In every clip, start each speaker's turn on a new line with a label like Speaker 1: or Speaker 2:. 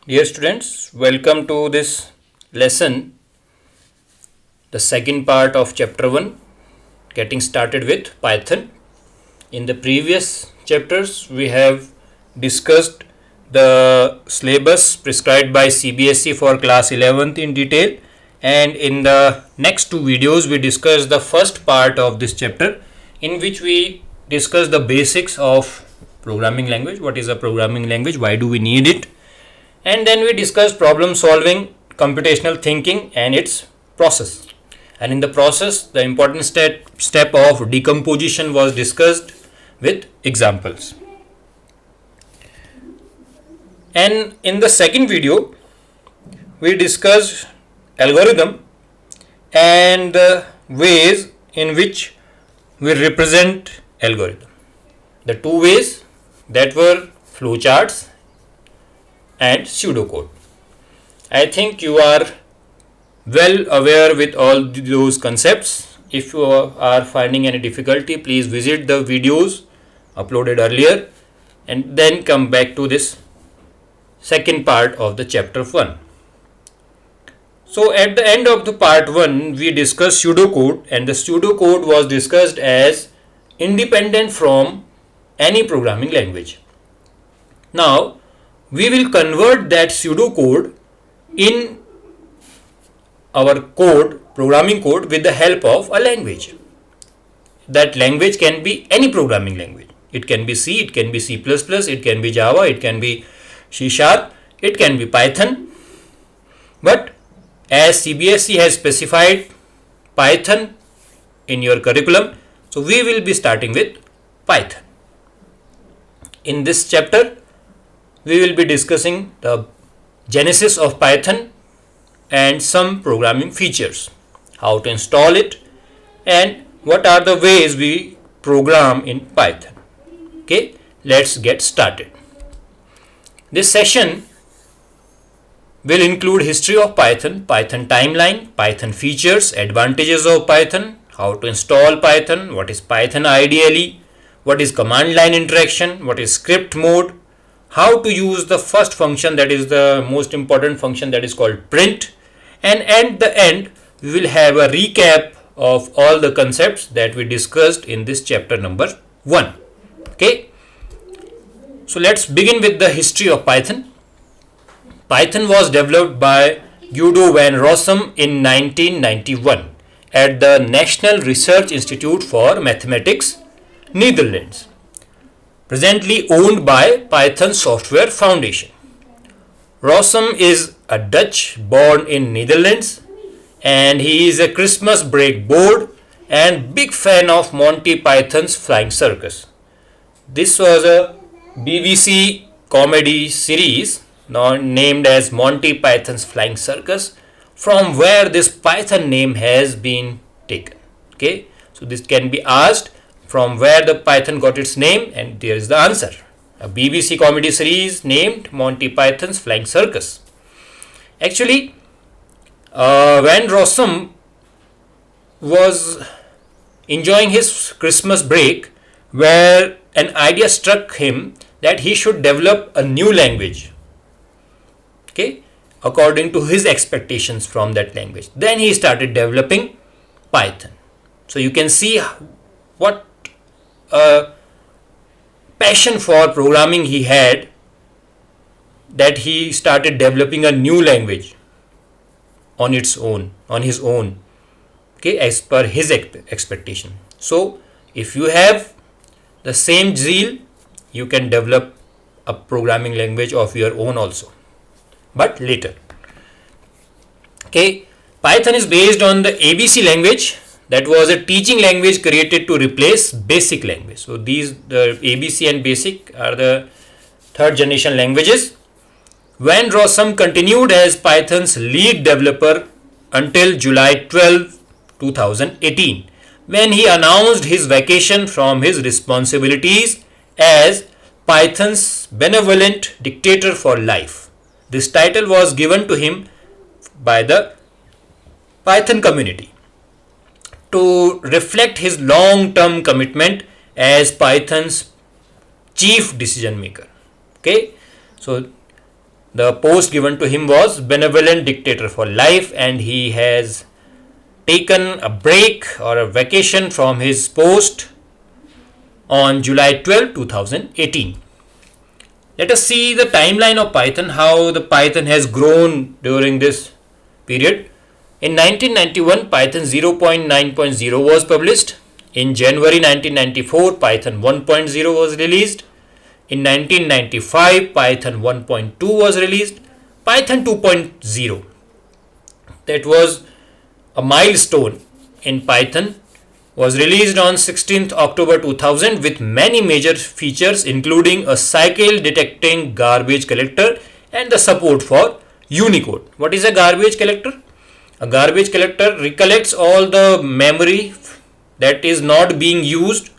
Speaker 1: Dear students, welcome to this lesson, the second part of chapter 1, getting started with Python. In the previous chapters, we have discussed the syllabus prescribed by CBSE for class 11th in detail, and in the next two videos, we discuss the first part of this chapter, in which we discuss the basics of programming language. What is a programming language? Why do we need it? And then we discussed problem solving, computational thinking and its process. And in the process, the important step of decomposition was discussed with examples. And in the second video, we discussed algorithm and the ways in which we represent algorithm. The two ways that were flowcharts and pseudocode. I think you are well aware with all those concepts. If you are finding any difficulty, please visit the videos uploaded earlier and then come back to this second part of the chapter 1. So at the end of the part 1, we discussed pseudocode, and the pseudocode was discussed as independent from any programming language. Now we will convert that pseudocode in our code, programming code, with the help of a language. That language can be any programming language. It can be C, it can be C++, it can be Java, it can be C#, it can be Python. But as CBSE has specified Python in your curriculum, so we will be starting with Python. In this chapter, we will be discussing the genesis of Python and some programming features, how to install it, and what are the ways we program in Python. Okay, let's get started. This session will include history of Python, Python timeline, Python features, advantages of Python, how to install Python, what is Python ideally, what is command line interaction, what is script mode, how to use the first function, that is the most important function, that is called print, and at the end we will have a recap of all the concepts that we discussed in this chapter number 1. Okay, so let's begin with the history of Python. Python was developed by Guido van Rossum in 1991 at the National Research Institute for Mathematics, Netherlands, presently owned by Python Software Foundation. Rossum is a Dutch born in Netherlands, and he is a Christmas break bored and big fan of Monty Python's Flying Circus. This was a BBC comedy series named as Monty Python's Flying Circus, from where this Python name has been taken. Okay, so this can be asked, from where the Python got its name, and there is the answer. A BBC comedy series named Monty Python's Flying Circus. Actually, when Rossum was enjoying his Christmas break, where an idea struck him that he should develop a new language, okay, according to his expectations from that language. Then he started developing Python. So you can see what a passion for programming he had, that he started developing a new language on his own, okay, as per his expectation. So if you have the same zeal, you can develop a programming language of your own also, but later. Okay, Python is based on the ABC language. That was a teaching language created to replace BASIC language. So the ABC and BASIC are the third generation languages. Van Rossum continued as Python's lead developer until July 12, 2018, when he announced his vacation from his responsibilities as Python's benevolent dictator for life. This title was given to him by the Python community to reflect his long-term commitment as Python's chief decision maker. Okay, so the post given to him was benevolent dictator for life, and he has taken a break or a vacation from his post on July 12, 2018. Let us see the timeline of Python, how the Python has grown during this period. In 1991, Python 0.9.0 was published. In January 1994, Python 1.0 was released. In 1995, Python 1.2 was released. Python 2.0, that was a milestone in Python, was released on 16th October 2000 with many major features including a cycle detecting garbage collector and the support for Unicode. What is a garbage collector? A garbage collector recollects all the memory that is not being used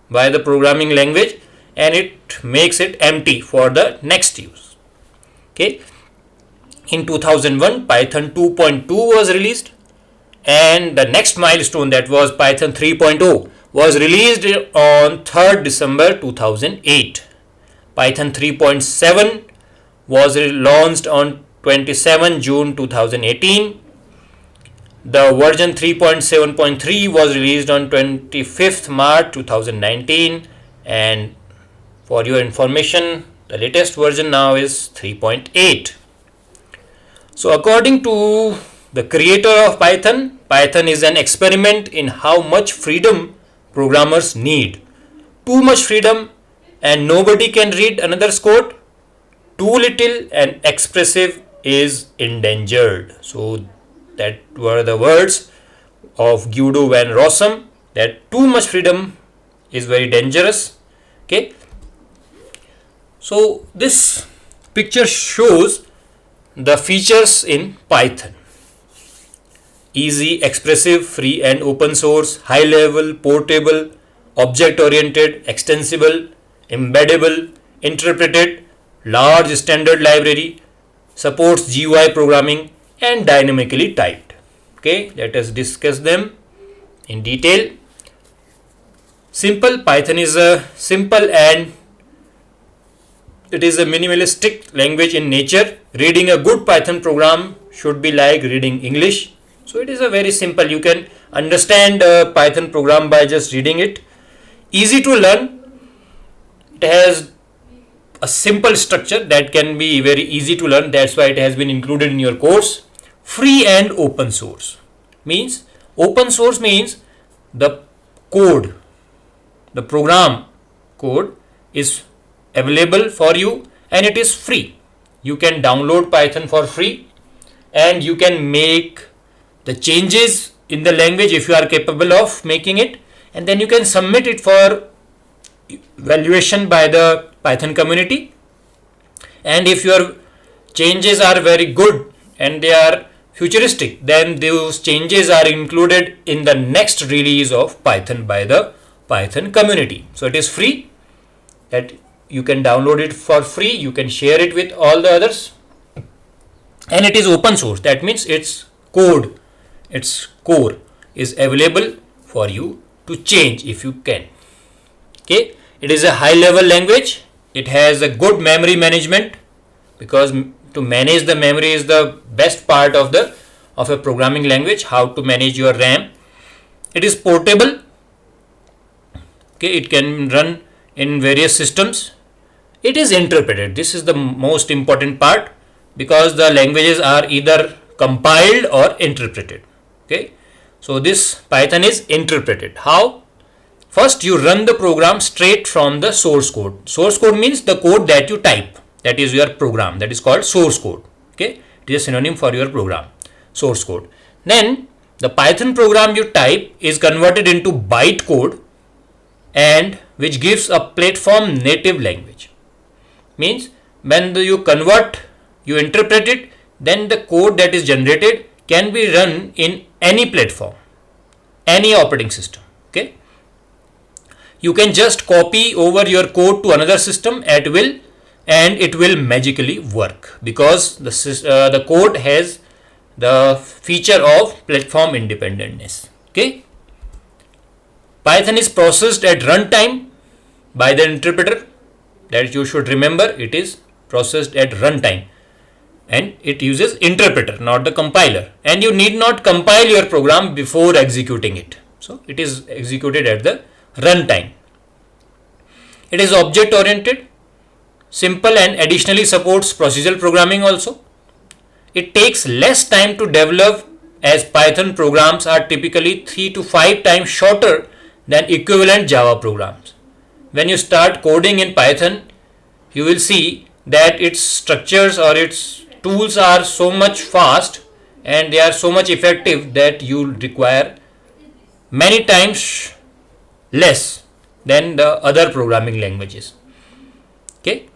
Speaker 1: by the programming language and it makes it empty for the next use. Okay. In 2001, Python 2.2 was released, and the next milestone, that was Python 3.0, was released on 3rd December 2008. Python 3.7 was launched on 27 June 2018. The version 3.7.3 was released on 25th March 2019, and for your information, the latest version now is 3.8. So according to the creator of Python, Python is an experiment in how much freedom programmers need. Too much freedom and nobody can read another's code. Too little and expressive is endangered. So that were the words of Guido van Rossum, that too much freedom is very dangerous. Okay. So this picture shows the features in Python: easy, expressive, free and open source, high level, portable, object oriented, extensible, embeddable, interpreted, large standard library, supports GUI programming and dynamically typed. Okay, let us discuss them in detail. Simple. Python is a simple and it is a minimalistic language in nature. Reading a good Python program should be like reading English. So it is a very simple. You can understand a Python program by just reading it. Easy to learn. It has a simple structure that can be very easy to learn. That's why it has been included in your course. Free and open source. Means open source means the code, the program code is available for you and it is free. You can download Python for free and you can make the changes in the language if you are capable of making it, and then you can submit it for evaluation by the Python community. And if your changes are very good and they are futuristic, then those changes are included in the next release of Python by the Python community. So it is free, that you can download it for free, you can share it with all the others, and it is open source. That means its code, its core is available for you to change if you can. Okay, it is a high level language. It has a good memory management, because to manage the memory is the best part of a programming language, how to manage your RAM. It is portable. Okay, it can run in various systems. It is interpreted. This is the most important part, because the languages are either compiled or interpreted. Okay, so this Python is interpreted. How? First, you run the program straight from the source code. Source code means the code that you type. That is your program. That is called source code. Okay, it is a synonym for your program, source code. Then the Python program you type is converted into bytecode, and which gives a platform native language. Means when you convert, you interpret it, then the code that is generated can be run in any platform, any operating system. Okay, you can just copy over your code to another system at will and it will magically work, because the code has the feature of platform independentness. Okay, Python is processed at runtime by the interpreter. That you should remember, it is processed at runtime. and it uses interpreter, not the compiler, and you need not compile your program before executing it. So it is executed at the runtime. It is object oriented, simple, and additionally supports procedural programming also. It takes less time to develop, as Python programs are typically 3 to 5 times shorter than equivalent Java programs. When you start coding in Python, you will see that its structures or its tools are so much fast and they are so much effective that you require many times less than the other programming languages. Okay.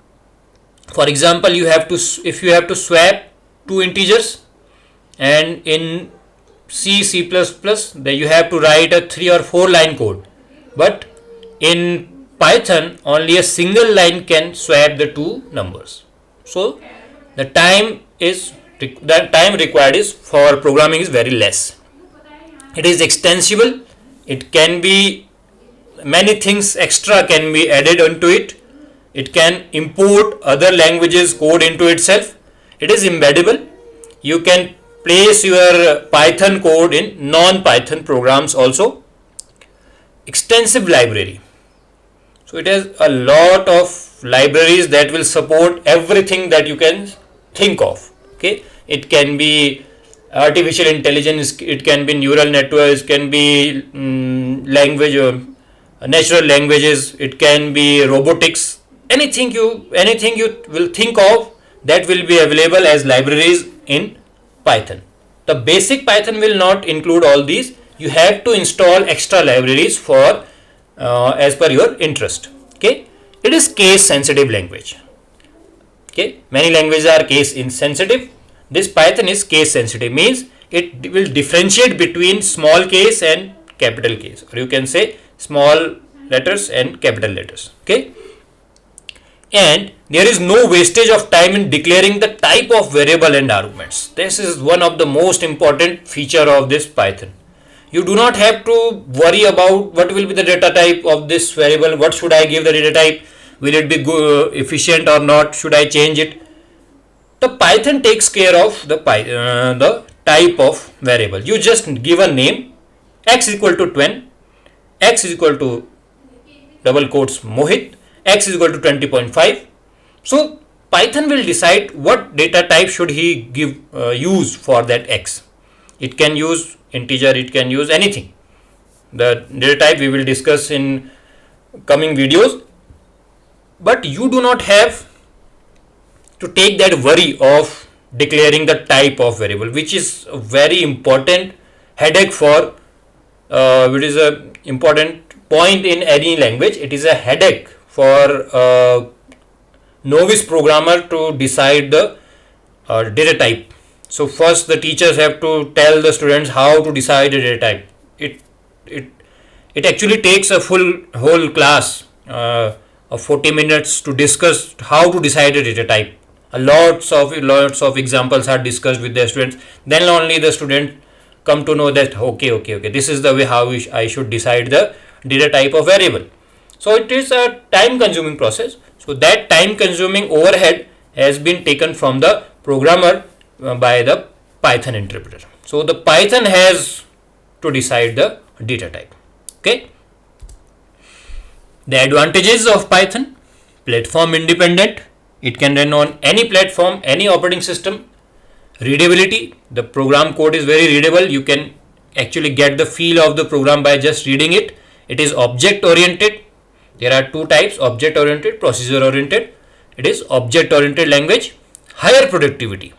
Speaker 1: For example, if you have to swap two integers, and in C++, then you have to write a 3 or 4 line code, but in Python only a single line can swap the two numbers. So the time required is for programming is very less. It is extensible. It can be many things extra can be added onto it. It can import other languages code into itself. It is embeddable. You can place your Python code in non-Python programs also. Extensive library. So it has a lot of libraries that will support everything that you can think of. Okay, it can be artificial intelligence, it can be neural networks, it can be language, natural languages, it can be robotics. Anything you will think of that will be available as libraries in Python. The basic Python will not include all these. You have to install extra libraries for as per your interest. Okay, it is case sensitive language. Okay, many languages are case insensitive. This Python is case sensitive, means it will differentiate between small case and capital case, or you can say small letters and capital letters. Okay, and there is no wastage of time in declaring the type of variable and arguments. This is one of the most important feature of this Python. You do not have to worry about what will be the data type of this variable, what should I give the data type, will it be good, efficient or not, should I change it. The Python takes care of the type of variable. You just give a name, x equal to 20, x is equal to double quotes Mohit, x is equal to 20.5. So Python will decide what data type should he give use for that x. It can use integer, it can use anything. The data type we will discuss in coming videos, but you do not have to take that worry of declaring the type of variable, which is a very important headache for which is a important point in any language. It is a headache for a novice programmer to decide the data type. So first the teachers have to tell the students how to decide the data type. It actually takes a whole class of 40 minutes to discuss how to decide a data type. Lots of examples are discussed with the students. Then only the student come to know that okay, this is the way how I should decide the data type of variable. So it is a time consuming process. So that time consuming overhead has been taken from the programmer by the Python interpreter. So the Python has to decide the data type. Okay. The advantages of Python: platform independent. It can run on any platform, any operating system. Readability. The program code is very readable. You can actually get the feel of the program by just reading it. It is object oriented. There are two types: object oriented, procedure oriented. It is object oriented language. Higher productivity.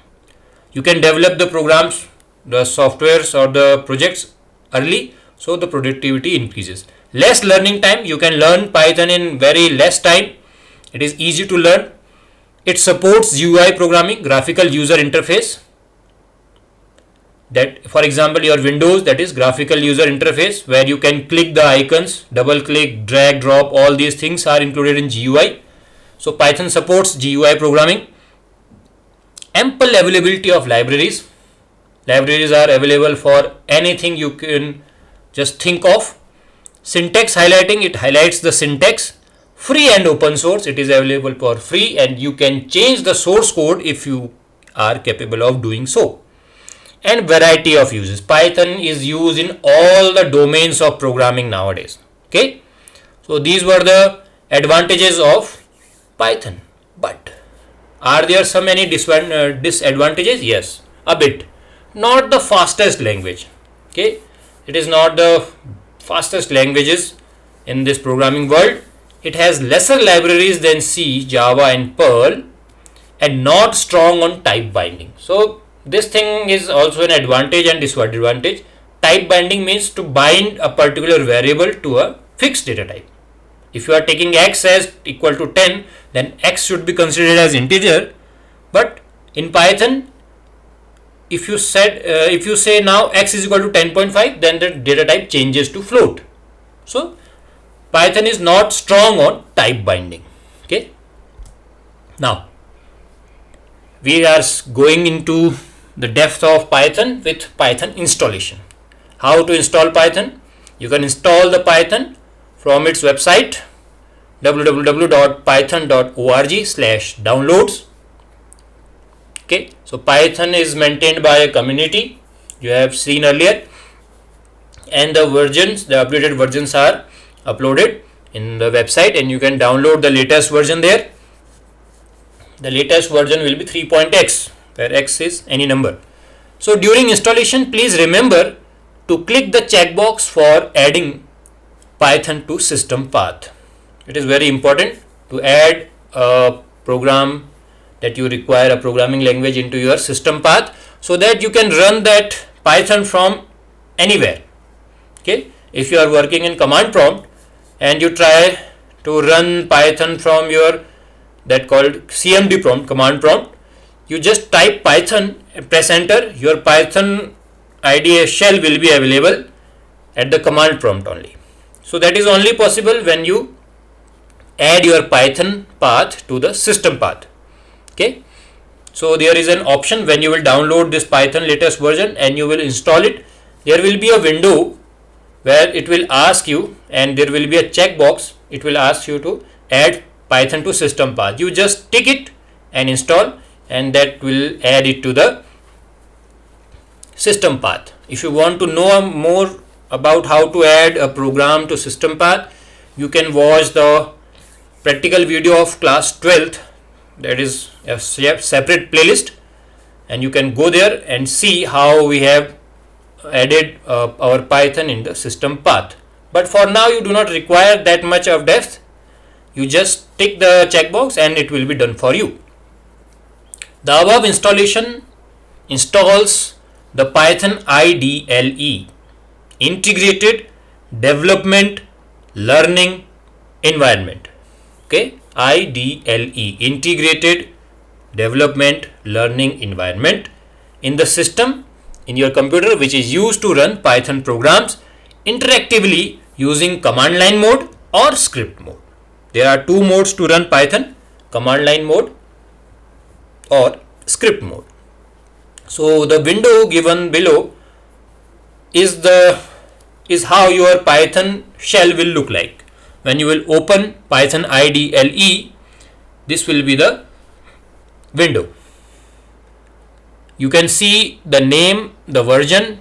Speaker 1: You can develop the programs, the softwares or the projects early, so the productivity increases. Less learning time. You can learn Python in very less time. It is easy to learn. It supports GUI programming, graphical user interface. That, for example, your Windows, that is graphical user interface, where you can click the icons, double click, drag, drop, all these things are included in GUI. So Python supports GUI programming. Ample availability of libraries. Libraries are available for anything you can just think of. Syntax highlighting, it highlights the syntax. Free and open source, it is available for free, and you can change the source code if you are capable of doing so. And variety of uses. Python is used in all the domains of programming nowadays. Okay, so these were the advantages of Python. But are there some any disadvantages? Yes, a bit. Not the fastest language. Okay, it is not the fastest languages in this programming world. It has lesser libraries than C, Java and Perl, and not strong on type binding. So this thing is also an advantage and disadvantage. Type binding means to bind a particular variable to a fixed data type. If you are taking x as equal to 10, then x should be considered as integer. But in Python, if you say now x is equal to 10.5, then the data type changes to float. So Python is not strong on type binding. Okay. Now we are going into the depth of Python with Python installation. How to install Python? You can install the Python from its website www.python.org/downloads. Okay, so Python is maintained by a community you have seen earlier, and the updated versions are uploaded in the website, and you can download the latest version there. The latest version will be 3.x, where x is any number. So during installation, please remember to click the checkbox for adding Python to system path. It is very important to add a program that you require, a programming language, into your system path, so that you can run that Python from anywhere. Okay, if you are working in command prompt and you try to run Python from your that called CMD prompt, command prompt, you just type Python, press enter, your Python IDE shell will be available at the command prompt only. So that is only possible when you add your Python path to the system path. Okay, so there is an option when you will download this Python latest version and you will install it. There will be a window where it will ask you, and there will be a checkbox. It will ask you to add Python to system path. You just tick it and install, and that will add it to the system path. If you want to know more about how to add a program to system path, you can watch the practical video of class 12th. That is a separate playlist, and you can go there and see how we have added our Python in the system path. But for now, you do not require that much of depth. You just tick the checkbox and it will be done for you. The above installation installs the Python IDLE, Integrated Development Learning Environment. Okay, IDLE, Integrated Development Learning Environment, in the system in your computer, which is used to run Python programs interactively using command line mode or script mode. There are two modes to run Python: command line mode or script mode. So the window given below is how your Python shell will look like. When you will open Python IDLE, this will be the window. You can see the name, the version,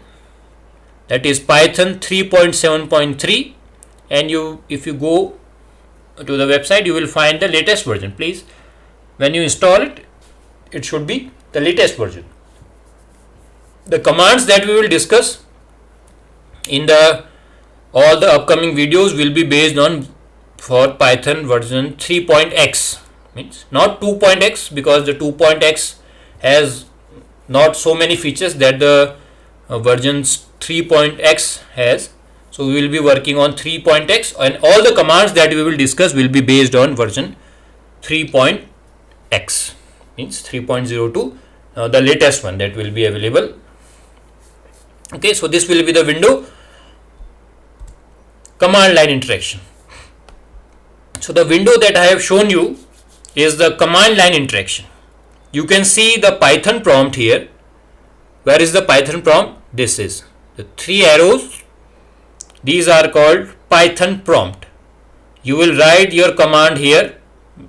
Speaker 1: that is Python 3.7.3, and if you go to the website, you will find the latest version. Please, when you install it, it should be the latest version. The commands that we will discuss in all the upcoming videos will be based on for Python version 3.x, means not 2.x, because the 2.x has not so many features that the versions 3.x has. So we will be working on 3.x, and all the commands that we will discuss will be based on version 3.x, means 3.02, the latest one that will be available. Okay, so this will be the window. Command line interaction. So the window that I have shown you is the command line interaction. You can see the Python prompt here. Where is the Python prompt? This is the three arrows. These are called Python prompt. You will write your command here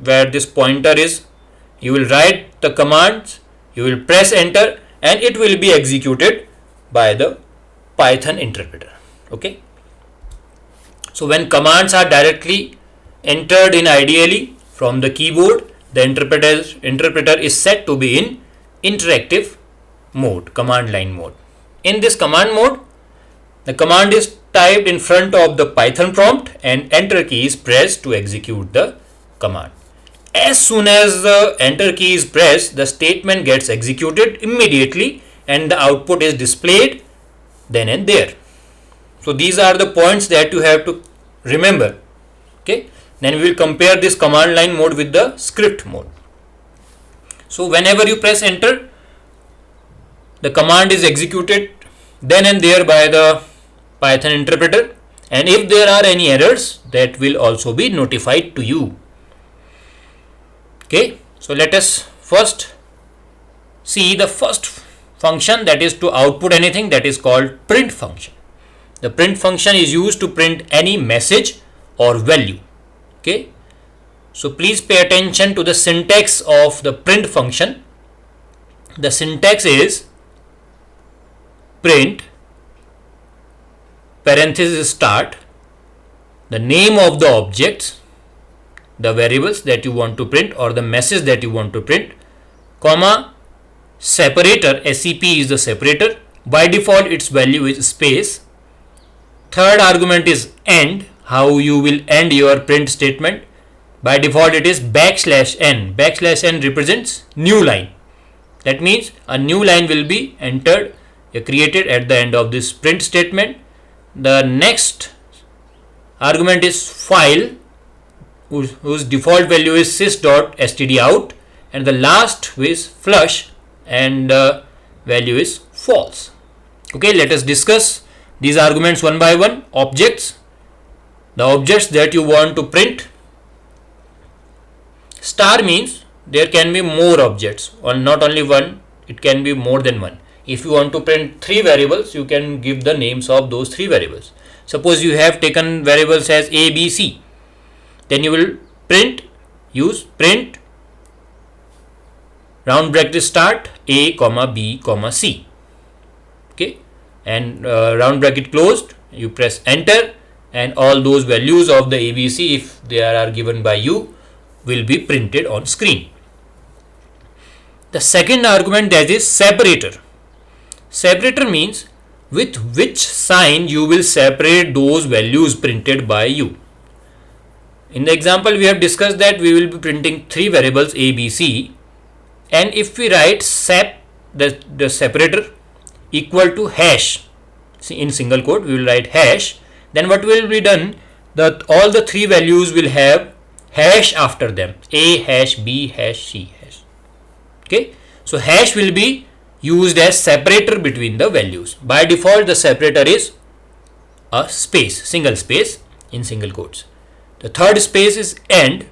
Speaker 1: where this pointer is. You will write the commands you will press enter and it will be executed by the Python interpreter. Okay. So when commands are directly entered in IDLE from the keyboard, the interpreter is set to be in interactive mode, command line mode. In this command mode, the command is typed in front of the Python prompt and enter key is pressed to execute the command. As soon as the enter key is pressed, the statement gets executed immediately and the output is displayed then and there. So these are the points that you have to remember. Okay. Then we will compare this command line mode with the script mode. So whenever you press enter, the command is executed then and there by the Python interpreter, and if there are any errors, that will also be notified to you. Okay, so let us first see the first function, that is to output anything, that is called print function. The print function is used to print any message or value. Okay, so please pay attention to the syntax of the print function. The syntax is print parenthesis start, the name of the objects, the variables that you want to print or the message that you want to print, comma, separator, SEP is the separator, by default its value is space. Third argument is end, how you will end your print statement. By default it is \n. \n represents new line. That means a new line will be entered, created at the end of this print statement. The next argument is file, whose default value is sys.stdout, and the last is flush and value is false. Okay, let us discuss these arguments one by one. Objects, the objects that you want to print. Star means there can be more objects, or not only one, it can be more than one. If you want to print 3 variables, you can give the names of those 3 variables. Suppose you have taken variables as A, B, C, then you will use print round bracket start A, B, C. Okay, and round bracket closed, you press enter and all those values of the ABC, if they are given by you, will be printed on screen. The second argument, that is separator. Separator means with which sign you will separate those values printed by you. In the example we have discussed that we will be printing 3 variables A, B, C, and if we write sep, the separator, equal to hash, see in single quote we will write hash, then what will be done, that all the 3 values will have hash after them, A hash, B hash, C hash. Okay, so hash will be used as separator between the values. By default the separator is a space, single space in single quotes. The third space is end.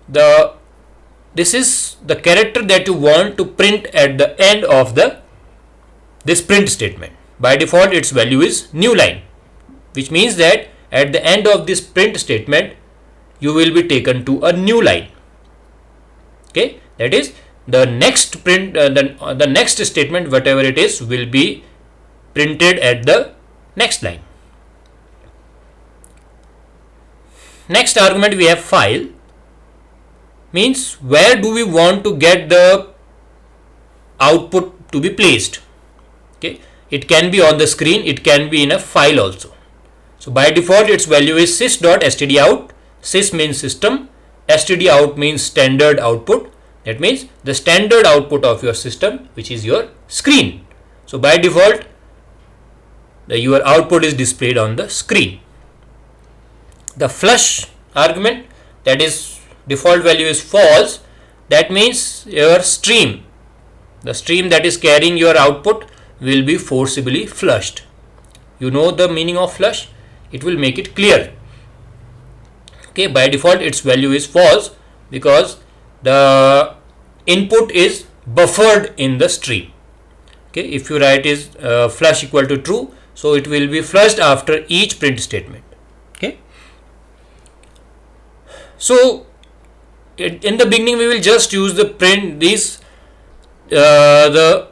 Speaker 1: This is the character that you want to print at the end of this print statement. By default its value is new line, which means that at the end of this print statement you will be taken to a new line. Okay, that is the next print, the next statement, whatever it is, will be printed at the next line. Next argument we have file, means where do we want to get the output to be placed. Okay, it can be on the screen, it can be in a file also. So by default its value is sys.stdout. Sys means system, stdout means standard output. That means the standard output of your system, which is your screen. So by default your output is displayed on the screen. The flush argument, that is default value is false. That means your stream, the stream that is carrying your output, will be forcibly flushed. You know the meaning of flush, it will make it clear. Okay, by default its value is false because the input is buffered in the stream. Okay, if you write is flush equal to true, so it will be flushed after each print statement. Okay, so in the beginning we will just use the print, these the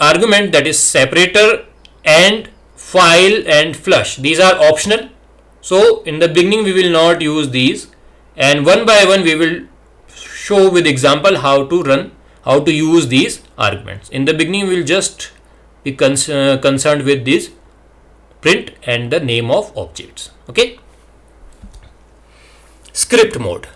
Speaker 1: argument, that is separator and file and flush, these are optional. So in the beginning we will not use these, and one by one we will show with example how to use these arguments. In the beginning we will just be concerned with this print and the name of objects. Okay. Script mode.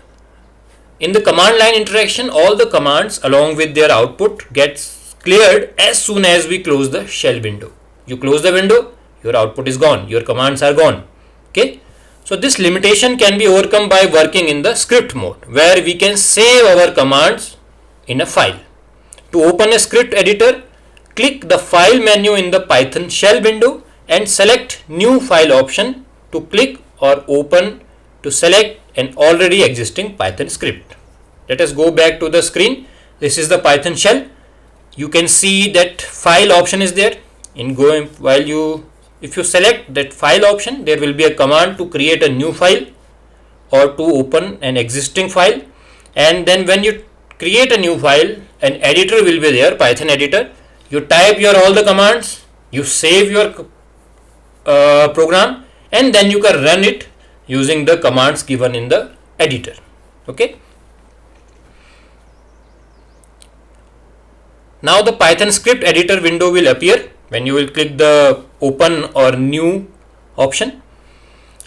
Speaker 1: In the command line interaction, all the commands along with their output gets cleared as soon as we close the shell window. You close the window, your output is gone, your commands are gone. Okay. So this limitation can be overcome by working in the script mode, where we can save our commands in a file. To open a script editor, click the file menu in the Python shell window and select new file option to click or open to select an already existing Python script. Let us go back to the screen. This is the Python shell. You can see that file option is there. If you select that file option, there will be a command to create a new file or to open an existing file. And then when you create a new file, an editor will be there, Python editor. You type all the commands, you save your program, and then you can run it using the commands given in the editor. Okay. Now the Python script editor window will appear when you will click the open or new option.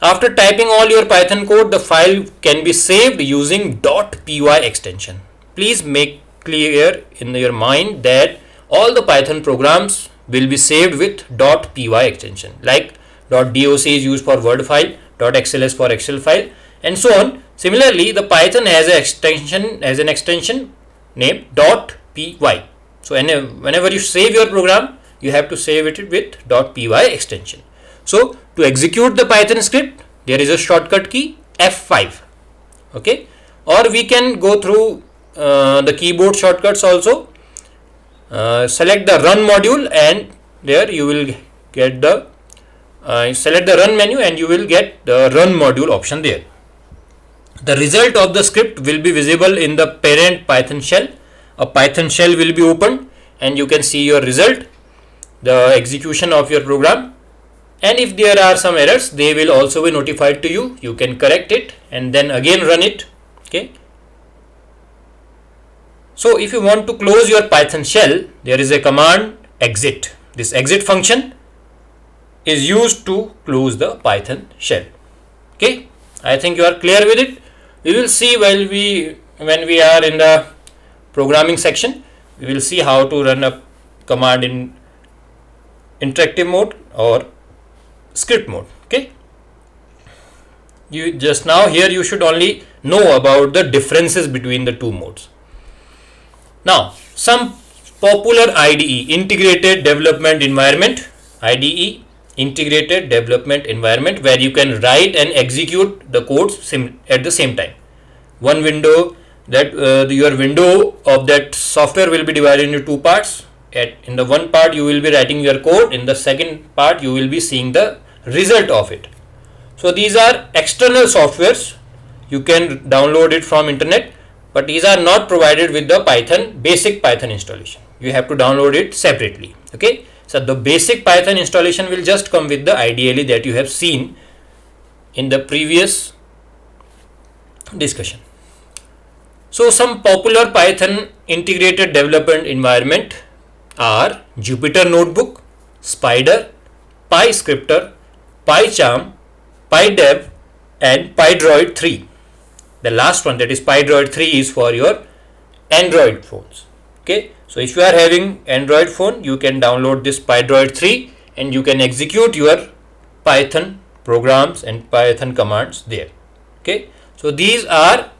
Speaker 1: After typing all your Python code, the file can be saved using .py extension. Please make clear in your mind that all the Python programs will be saved with .py extension, like .doc is used for Word file, .xls for Excel file, and so on. Similarly, the Python has an extension named .py. So whenever you save your program, you have to save it with .py extension. So to execute the Python script, there is a shortcut key F5. Okay, or we can go through the keyboard shortcuts also. Select the run module, and there you will get the select the run menu, and you will get the run module option there. The result of the script will be visible in the parent Python shell. A Python shell will be opened and you can see your result, the execution of your program, and if there are some errors, they will also be notified to you. You can correct it and then again run it. Okay. So if you want to close your Python shell, there is a command exit. This exit function is used to close the Python shell. Okay, I think you are clear with it. We will see when we are in the programming section, we will see how to run a command in interactive mode or script mode. Okay, you just now here you should only know about the differences between the two modes. Now some popular IDE, integrated development environment, IDE, integrated development environment, where you can write and execute the codes at the same time. One window, that your window of that software will be divided into two parts. In the one part you will be writing your code, in the second part you will be seeing the result of it. So these are external softwares, you can download it from internet, but these are not provided with the basic Python installation. You have to download it separately. Okay, so the basic Python installation will just come with the IDE that you have seen in the previous discussion. So some popular Python integrated development environment are Jupyter Notebook, Spyder, PyScripter, PyCharm, PyDev, and PyDroid 3. The last one, that is PyDroid 3, is for your Android phones. Okay, so if you are having Android phone, you can download this PyDroid 3 and you can execute your Python programs and Python commands there. Okay, so these are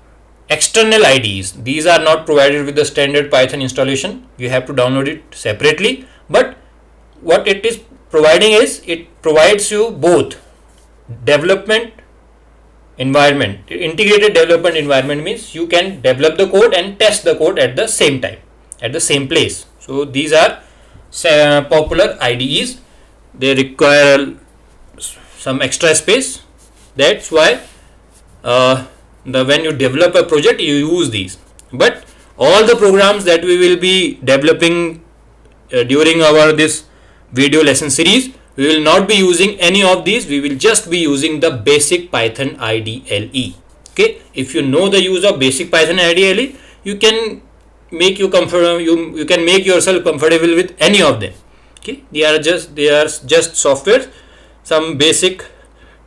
Speaker 1: external IDEs. These are not provided with the standard Python installation. You have to download it separately, but what it is providing is, it provides you both development environment. Integrated development environment means you can develop the code and test the code at the same time, at the same place. So these are popular IDEs. They require some extra space. That's why when you develop a project, you use these. But all the programs that we will be developing during our this video lesson series, we will not be using any of these. We will just be using the basic Python IDLE. Okay, if you know the use of basic Python IDLE, you can make you can make yourself comfortable with any of them. Okay, they are just software. Some basic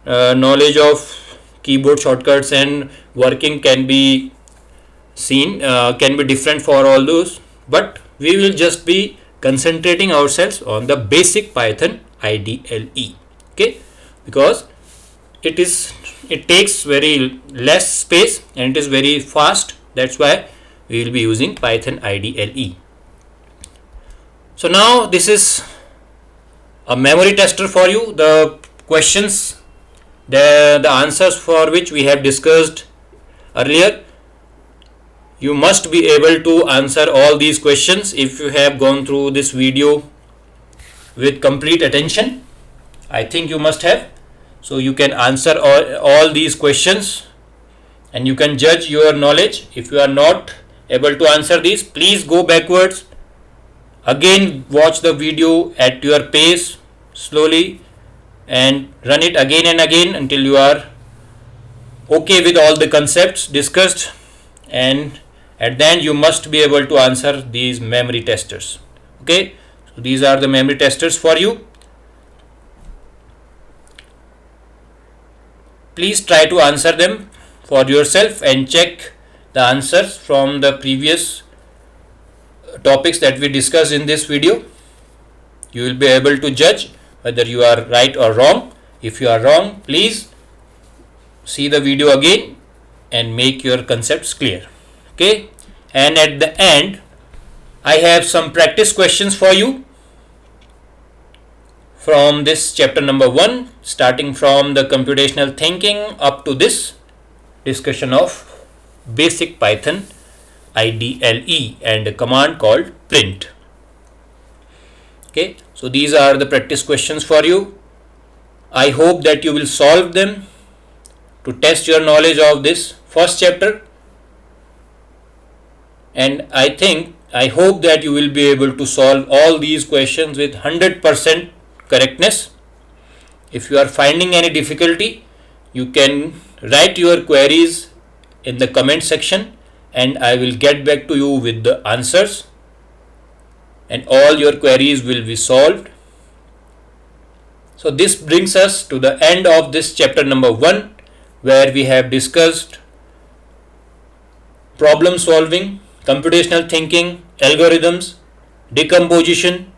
Speaker 1: knowledge of keyboard shortcuts and working can be seen, can be different for all those, but we will just be concentrating ourselves on the basic Python IDLE. Okay, because it takes very less space and it is very fast. That's why we will be using Python IDLE. So now this is a memory tester for you. The questions, the answers for which we have discussed earlier, you must be able to answer all these questions if you have gone through this video with complete attention. I think you must have. So you can answer all these questions and you can judge your knowledge. If you are not able to answer these, please go backwards. Again, watch the video at your pace slowly and run it again and again until you are okay with all the concepts discussed, and at the end you must be able to answer these memory testers. Okay, so these are the memory testers for you. Please try to answer them for yourself and check the answers from the previous topics that we discussed in this video. You will be able to judge whether you are right or wrong. If you are wrong, please see the video again and make your concepts clear. Okay, and at the end I have some practice questions for you from this chapter number 1, starting from the computational thinking up to this discussion of basic Python IDLE and a command called print. Okay, so these are the practice questions for you. I hope that you will solve them to test your knowledge of this first chapter, and I hope that you will be able to solve all these questions with 100% correctness. If you are finding any difficulty, you can write your queries in the comment section and I will get back to you with the answers and all your queries will be solved. So this brings us to the end of this chapter number 1, where we have discussed problem solving, computational thinking, algorithms, decomposition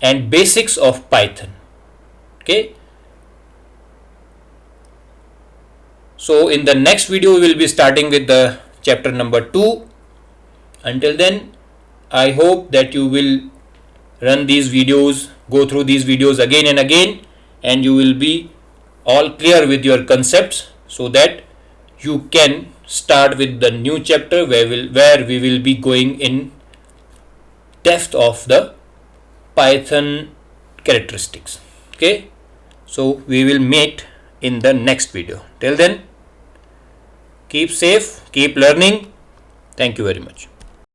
Speaker 1: and basics of Python. Okay, so in the next video we will be starting with the chapter number 2. Until then, I hope that you will run these videos, go through these videos again and again, and you will be all clear with your concepts so that you can start with the new chapter where we will be going in depth of the Python characteristics. Okay, so we will meet in the next video. Till then, keep safe, keep learning. Thank you very much.